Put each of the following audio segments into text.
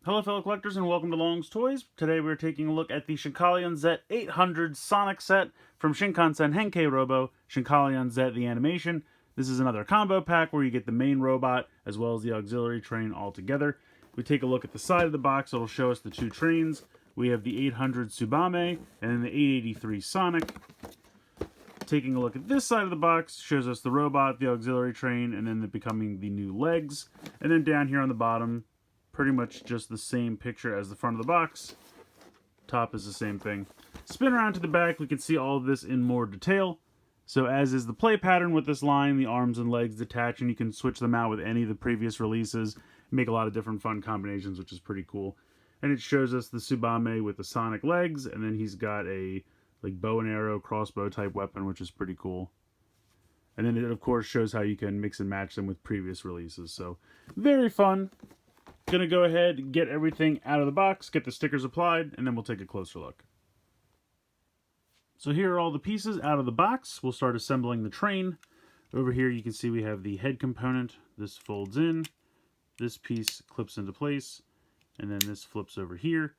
Hello fellow collectors and welcome to Long's Toys. Today we're taking a look at the Shinkalion Z800 Sonic set from Shinkansen Henkei Robo, Shinkalion Z the animation. This is another combo pack where you get the main robot as well as the auxiliary train all together. We take a look at the side of the box, it'll show us the two trains. We have the 800 Sabaam and then the 883 Sonic. Taking a look at this side of the box shows us the robot, the auxiliary train, and then becoming the new legs. And then down here on the bottom, pretty much just the same picture as the front of the box. Top is the same thing. Spin around to the back, we can see all of this in more detail. So as is the play pattern with this line, the arms and legs detach, and you can switch them out with any of the previous releases. Make a lot of different fun combinations, which is pretty cool. And it shows us the Sabaam with the Sonic legs, and then he's got a like bow and arrow crossbow type weapon, which is pretty cool. And then it of course shows how you can mix and match them with previous releases. So very fun. Gonna go ahead and get everything out of the box, get the stickers applied, and then we'll take a closer look. So here are all the pieces out of the box. We'll start assembling the train. Over here you can see we have the head component. This folds in, this piece clips into place, and then this flips over here.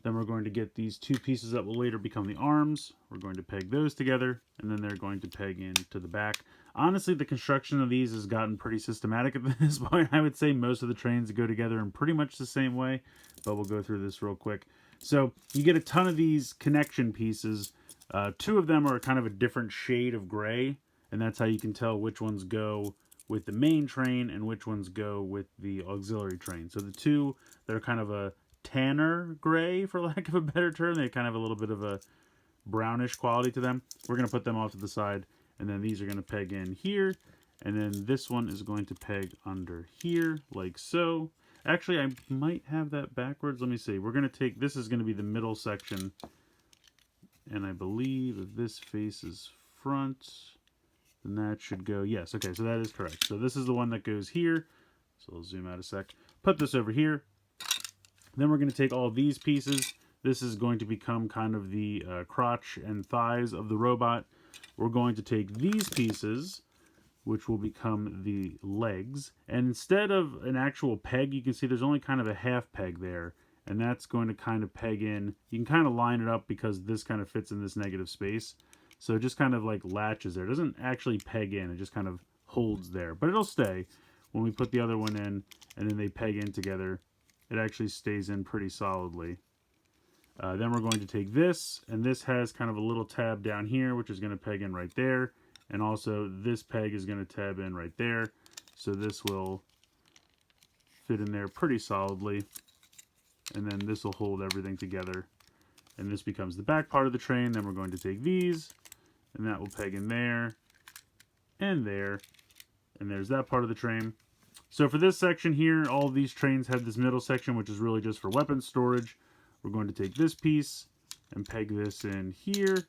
Then we're going to get these two pieces that will later become the arms. We're going to peg those together, and then they're going to peg into the back. Honestly, the construction of these has gotten pretty systematic at this point. I would say most of the trains go together in pretty much the same way, but we'll go through this real quick. So you get a ton of these connection pieces. Two of them are kind of a different shade of gray, and that's how you can tell which ones go with the main train and which ones go with the auxiliary train. So the two that are kind of a tanner gray, for lack of a better term, they kind of have a little bit of a brownish quality to them. We're going to put them off to the side, and then these are going to peg in here, and then this one is going to peg under here, like so. Actually, I might have that backwards. Let me see. We're going to take, this is going to be the middle section, and I believe if this faces front, then that should go, yes, okay, so that is correct. So this is the one that goes here, so I'll zoom out a sec. Put this over here. Then we're going to take all these pieces. This is going to become kind of the crotch and thighs of the robot. We're going to take these pieces, which will become the legs. And instead of an actual peg, you can see there's only kind of a half peg there. And that's going to kind of peg in. You can kind of line it up because this kind of fits in this negative space. So it just kind of like latches there. It doesn't actually peg in. It just kind of holds there. But it'll stay. When we put the other one in and then they peg in together, it actually stays in pretty solidly. Then we're going to take this, and this has kind of a little tab down here, which is going to peg in right there. And also this peg is going to tab in right there. So this will fit in there pretty solidly. And then this will hold everything together. And this becomes the back part of the train. Then we're going to take these, and that will peg in there, and there. And there's that part of the train. So for this section here, all of these trains have this middle section, which is really just for weapons storage. We're going to take this piece and peg this in here.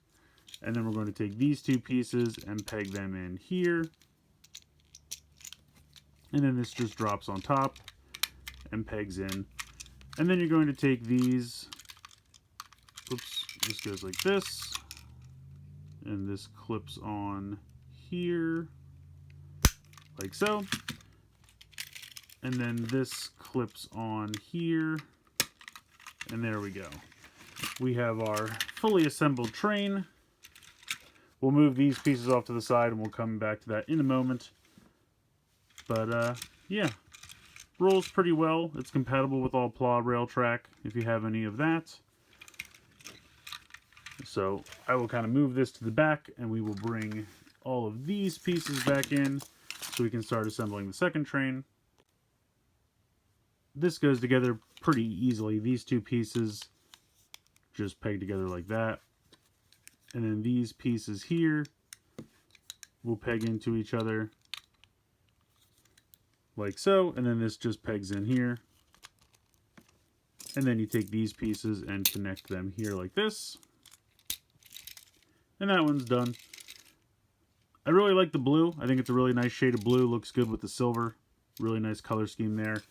And then we're going to take these two pieces and peg them in here. And then this just drops on top and pegs in. And then you're going to take these, oops, this goes like this. And this clips on here, like so. And then this clips on here, and there we go. We have our fully assembled train. We'll move these pieces off to the side, and we'll come back to that in a moment. But, yeah, rolls pretty well. It's compatible with all PLA rail track, if you have any of that. So I will kind of move this to the back, and we will bring all of these pieces back in, so we can start assembling the second train. This goes together pretty easily. These two pieces just peg together like that. And then these pieces here will peg into each other like so. And then this just pegs in here. And then you take these pieces and connect them here like this. And that one's done. I really like the blue. I think it's a really nice shade of blue. Looks good with the silver. Really nice color scheme there.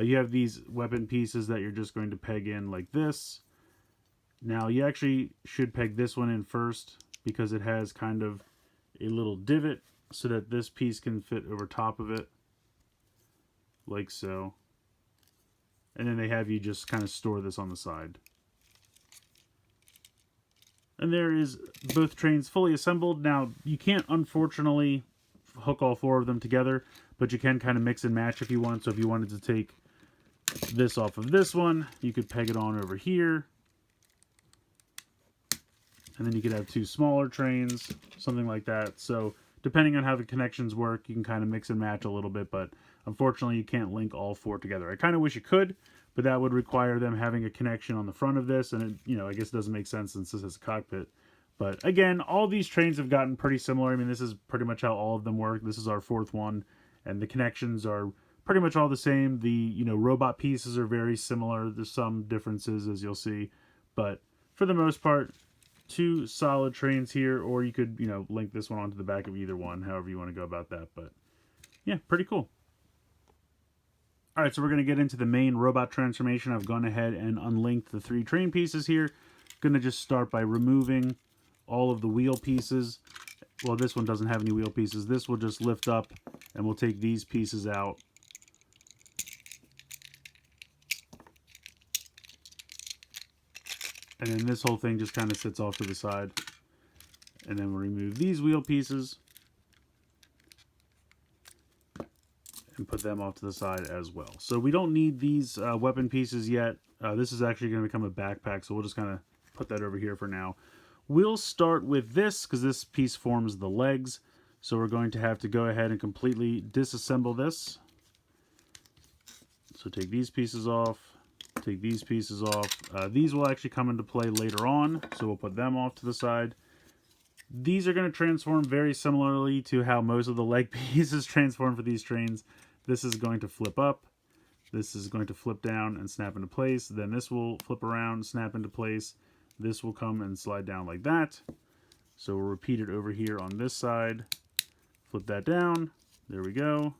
You have these weapon pieces that you're just going to peg in like this. Now you actually should peg this one in first because it has kind of a little divot so that this piece can fit over top of it, like so. and then they have you just kind of store this on the side. And there is both trains fully assembled. Now, you can't, unfortunately, hook all 4 of them together, but you can kind of mix and match if you want. So if you wanted to take this off of this one, you could peg it on over here. And then you could have 2 smaller trains, something like that. So depending on how the connections work, you can kind of mix and match a little bit, but unfortunately you can't link all 4 together. I kind of wish you could, but that would require them having a connection on the front of this, and it, you know, I guess it doesn't make sense since this is a cockpit. But again, all these trains have gotten pretty similar. I mean, this is pretty much how all of them work. This is our 4th one, and the connections are pretty much all the same. The, you know, robot pieces are very similar. There's some differences, as you'll see, but for the most part, 2 solid trains here, or you could, you know, link this one onto the back of either one, however you want to go about that. But yeah, pretty cool. All right, so we're going to get into the main robot transformation. I've gone ahead and unlinked the 3 train pieces here. Going to just start by removing all of the wheel pieces. Well, this one doesn't have any wheel pieces. This will just lift up, and we'll take these pieces out. And then this whole thing just kind of sits off to the side. And then we'll remove these wheel pieces and put them off to the side as well. So we don't need these weapon pieces yet. This is actually going to become a backpack, so we'll just kind of put that over here for now. We'll start with this because this piece forms the legs. So we're going to have to go ahead and completely disassemble this. So take these pieces off, take these pieces off. These will actually come into play later on, so we'll put them off to the side. These are going to transform very similarly to how most of the leg pieces transform for these trains. This is going to flip up. This is going to flip down and snap into place. Then this will flip around, snap into place. This will come and slide down like that. So we'll repeat it over here on this side. Flip that down. There we go.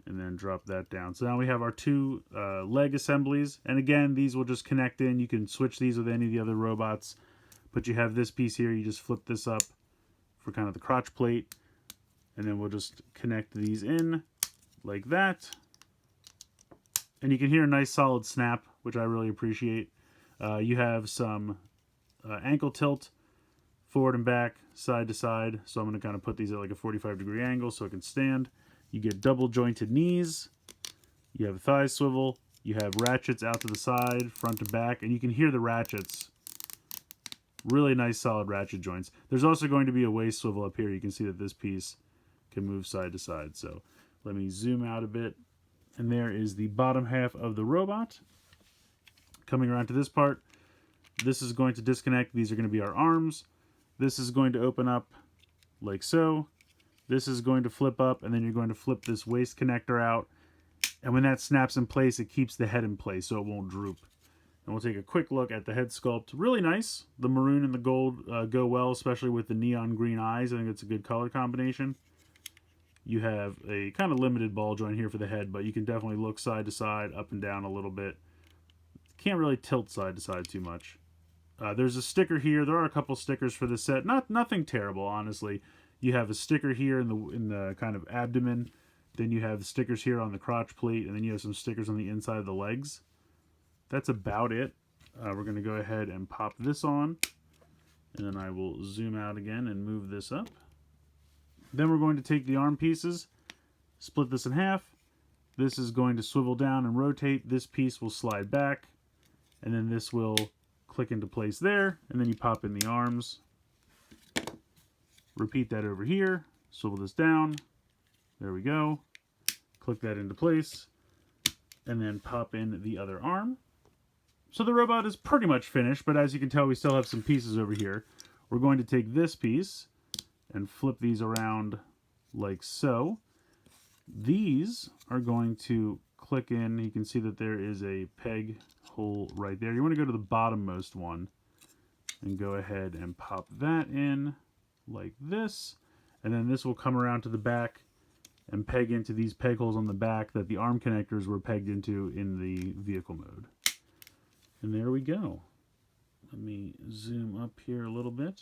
And then drop that down. So now we have our 2 leg assemblies. And again, these will just connect in. You can switch these with any of the other robots. But you have this piece here. You just flip this up for kind of the crotch plate. And then we'll just connect these in like that. And you can hear a nice solid snap, which I really appreciate. You have some ankle tilt forward and back, side to side. So I'm going to kind of put these at like a 45-degree angle so it can stand. You get double jointed knees. You have a thigh swivel. You have ratchets out to the side, front to back, and you can hear the ratchets. Really nice solid ratchet joints. There's also going to be a waist swivel up here. You can see that this piece can move side to side. So let me zoom out a bit. And there is the bottom half of the robot. Coming around to this part, this is going to disconnect. These are going to be our arms. This is going to open up like so. This is going to flip up, and then you're going to flip this waist connector out. And when that snaps in place, it keeps the head in place so it won't droop. And we'll take a quick look at the head sculpt. Really nice. The maroon and the gold go well, especially with the neon green eyes. I think it's a good color combination. You have a kind of limited ball joint here for the head, but you can definitely look side to side, up and down a little bit. Can't really tilt side to side too much. There's a sticker here. There are a couple stickers for this set. Nothing terrible, honestly. You have a sticker here in the kind of abdomen. Then you have stickers here on the crotch plate, and then you have some stickers on the inside of the legs. That's about it. We're going to go ahead and pop this on, and then I will zoom out again and move this up. Then we're going to take the arm pieces, split this in half. This is going to swivel down and rotate. This piece will slide back, and then this will click into place there, and then you pop in the arms. Repeat that over here. Swivel this down. There we go. Click that into place, and then pop in the other arm. So the robot is pretty much finished, but as you can tell, we still have some pieces over here. We're going to take this piece and flip these around like so. These are going to click in. You can see that there is a peg hole right there. You want to go to the bottommost one and go ahead and pop that in like this. And then this will come around to the back and peg into these peg holes on the back that the arm connectors were pegged into in the vehicle mode. And there we go. Let me zoom up here a little bit.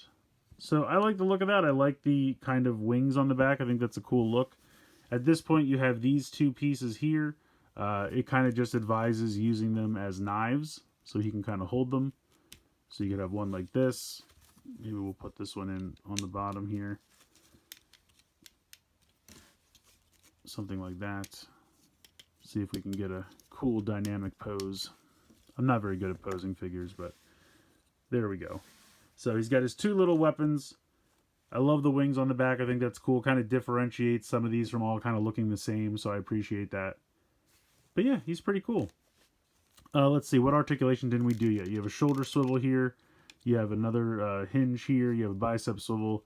So I like the look of that. I like the kind of wings on the back. I think that's a cool look. At this point, you have these 2 pieces here. It kind of just advises using them as knives, so he can kind of hold them. So you could have one like this. Maybe we'll put this one in on the bottom here. Something like that. See if we can get a cool dynamic pose. I'm not very good at posing figures, but there we go. So he's got his two little weapons. I love the wings on the back. I think that's cool. Kind of differentiates some of these from all kind of looking the same, so I appreciate that. But yeah, he's pretty cool. Let's see, what articulation didn't we do yet? You have a shoulder swivel here. You have another hinge here. You have a bicep swivel.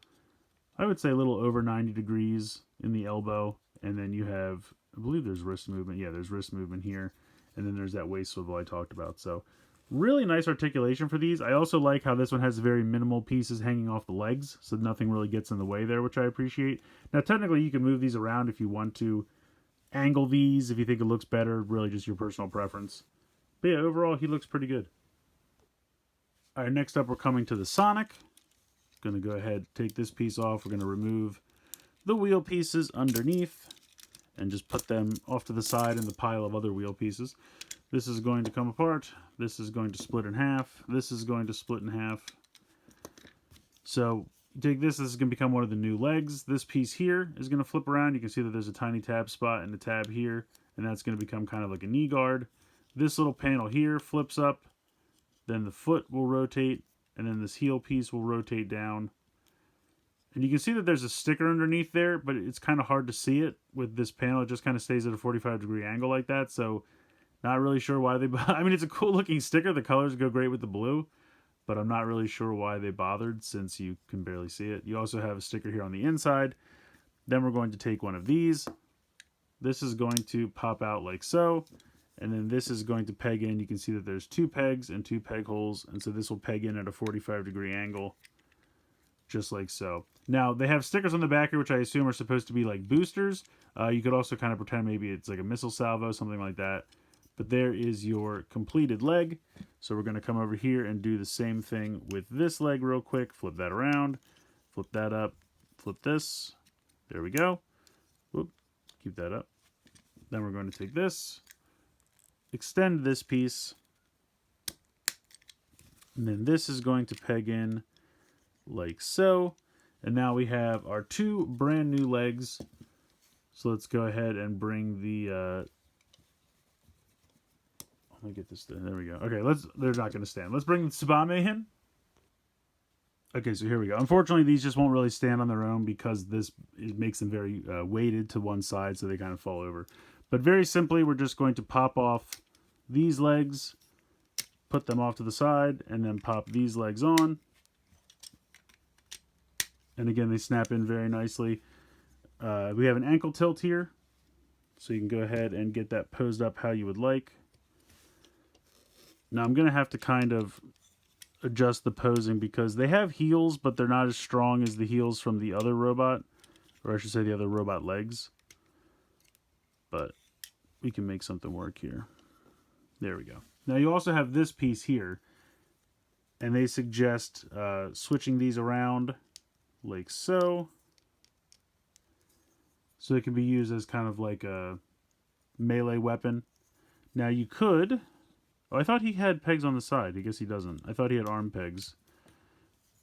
I would say a little over 90 degrees in the elbow. And then you have, I believe there's wrist movement. Yeah, there's wrist movement here. And then there's that waist swivel I talked about. So really nice articulation for these. I also like how this one has very minimal pieces hanging off the legs, so nothing really gets in the way there, which I appreciate. Now, technically, you can move these around if you want to. Angle these if you think it looks better. Really just your personal preference. But yeah, overall, he looks pretty good. All right, next up, we're coming to the Sonic. Going to go ahead, take this piece off. We're going to remove the wheel pieces underneath and just put them off to the side in the pile of other wheel pieces. This is going to come apart. This is going to split in half. This is going to split in half. So you take this is going to become one of the new legs. This piece here is going to flip around. You can see that there's a tiny tab spot and a tab here, and that's going to become kind of like a knee guard. This little panel here flips up. Then the foot will rotate, and then this heel piece will rotate down. And you can see that there's a sticker underneath there, but it's kind of hard to see it with this panel. It just kind of stays at a 45-degree angle like that, so not really sure why they... I mean, it's a cool-looking sticker. The colors go great with the blue, but I'm not really sure why they bothered since you can barely see it. You also have a sticker here on the inside. Then we're going to take one of these. This is going to pop out like so, and then this is going to peg in. You can see that there's two pegs and two peg holes, and so this will peg in at a 45-degree angle, just like so. Now, they have stickers on the back here, which I assume are supposed to be like boosters. You could also kind of pretend maybe it's like a missile salvo, something like that. But there is your completed leg. So we're going to come over here and do the same thing with this leg real quick. Flip that around, flip that up, flip this. There we go. Whoop, keep that up. Then we're going to take this, extend this piece, and then this is going to peg in like so. And now we have our two brand new legs. So let's go ahead and bring the... let me get this... There we go. Okay, they're not going to stand. Let's bring the Sabaam in. Okay, so here we go. Unfortunately, these just won't really stand on their own because it makes them very weighted to one side, so they kind of fall over. But very simply, we're just going to pop off these legs, put them off to the side, and then pop these legs on. And again, they snap in very nicely. We have an ankle tilt here, so you can go ahead and get that posed up how you would like. Now I'm going to have to kind of adjust the posing because they have heels, but they're not as strong as the heels from the other robot, or I should say the other robot legs. But we can make something work here. There we go. Now you also have this piece here, and they suggest switching these around like so. So it can be used as kind of like a melee weapon. Now you could... Oh, I thought he had pegs on the side. I guess he doesn't. I thought he had arm pegs.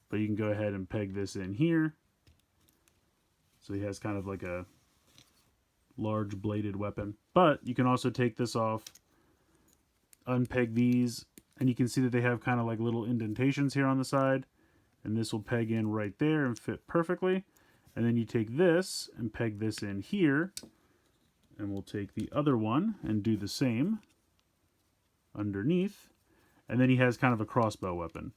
But you can go ahead and peg this in here. So he has kind of like a large bladed weapon. But you can also take this off, unpeg these, and you can see that they have kind of like little indentations here on the side. And this will peg in right there and fit perfectly. And then you take this and peg this in here. And we'll take the other one and do the same underneath. And then he has kind of a crossbow weapon,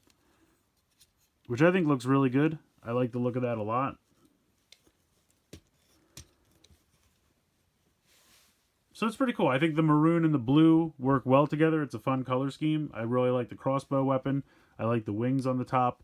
which I think looks really good. I like the look of that a lot. So it's pretty cool. I think the maroon and the blue work well together. It's a fun color scheme. I really like the crossbow weapon. I like the wings on the top.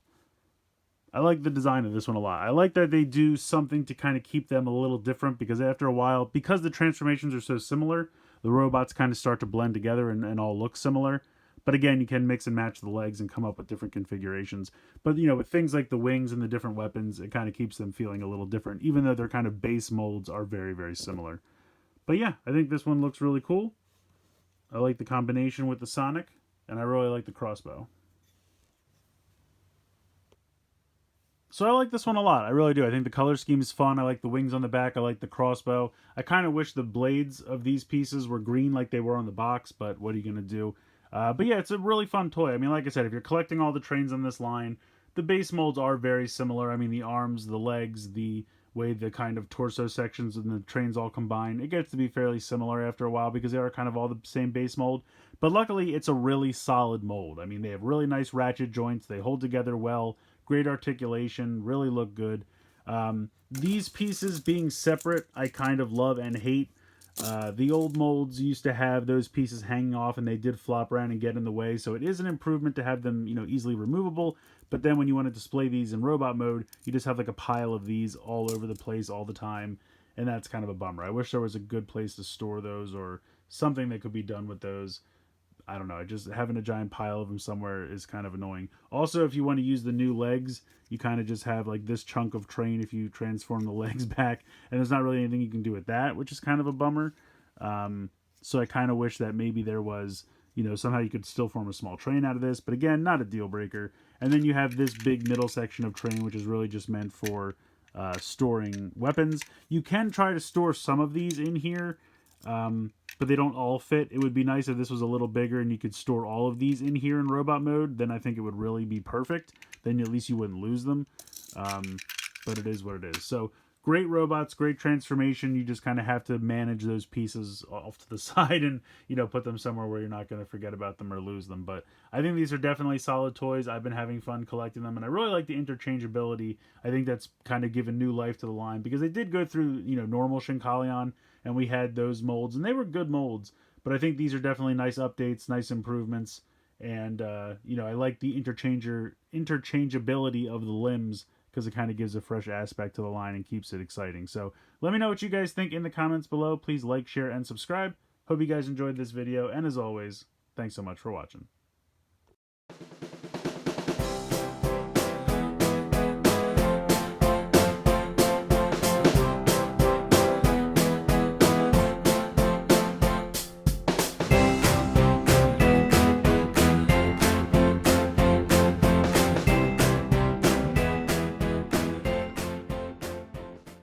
I like the design of this one a lot. I like that they do something to kind of keep them a little different, because after a while, because the transformations are so similar, the robots kind of start to blend together and all look similar. But again, you can mix and match the legs and come up with different configurations. But, you know, with things like the wings and the different weapons, it kind of keeps them feeling a little different, even though their kind of base molds are very, very similar. But yeah, I think this one looks really cool. I like the combination with the Sonic, and I really like the crossbow. So I like this one a lot. I really do. I think the color scheme is fun. I like the wings on the back. I like the crossbow. I kind of wish the blades of these pieces were green like they were on the box, but what are you going to do? But yeah, it's a really fun toy. I mean, like I said, if you're collecting all the trains on this line, the base molds are very similar. I mean, the arms, the legs, the way the kind of torso sections and the trains all combine, it gets to be fairly similar after a while because they are kind of all the same base mold. But luckily, it's a really solid mold. I mean, they have really nice ratchet joints. They hold together well. Great articulation, really look good. These pieces being separate, I kind of love and hate. The old molds used to have those pieces hanging off, and they did flop around and get in the way. So it is an improvement to have them, easily removable. But then when you want to display these in robot mode, you just have like a pile of these all over the place all the time, and that's kind of a bummer. I wish there was a good place to store those or something that could be done with those. I don't know. Just having a giant pile of them somewhere is kind of annoying. Also, if you want to use the new legs, you kind of just have like this chunk of train if you transform the legs back, and there's not really anything you can do with that, which is kind of a bummer. So I kind of wish that maybe there was, somehow you could still form a small train out of this, but again, not a deal breaker. And then you have this big middle section of train, which is really just meant for storing weapons. You can try to store some of these in here, but they don't all fit. It would be nice if this was a little bigger and you could store all of these in here in robot mode. Then I think it would really be perfect. Then at least you wouldn't lose them. But it is what it is. So great robots, great transformation. You just kind of have to manage those pieces off to the side and, put them somewhere where you're not going to forget about them or lose them. But I think these are definitely solid toys. I've been having fun collecting them, and I really like the interchangeability. I think that's kind of given new life to the line because they did go through, normal Shinkalion, and we had those molds, and they were good molds. But I think these are definitely nice updates, nice improvements, and I like the interchangeability of the limbs because it kind of gives a fresh aspect to the line and keeps it exciting. So let me know what you guys think in the comments below. Please like, share, and subscribe. Hope you guys enjoyed this video, and as always, thanks so much for watching.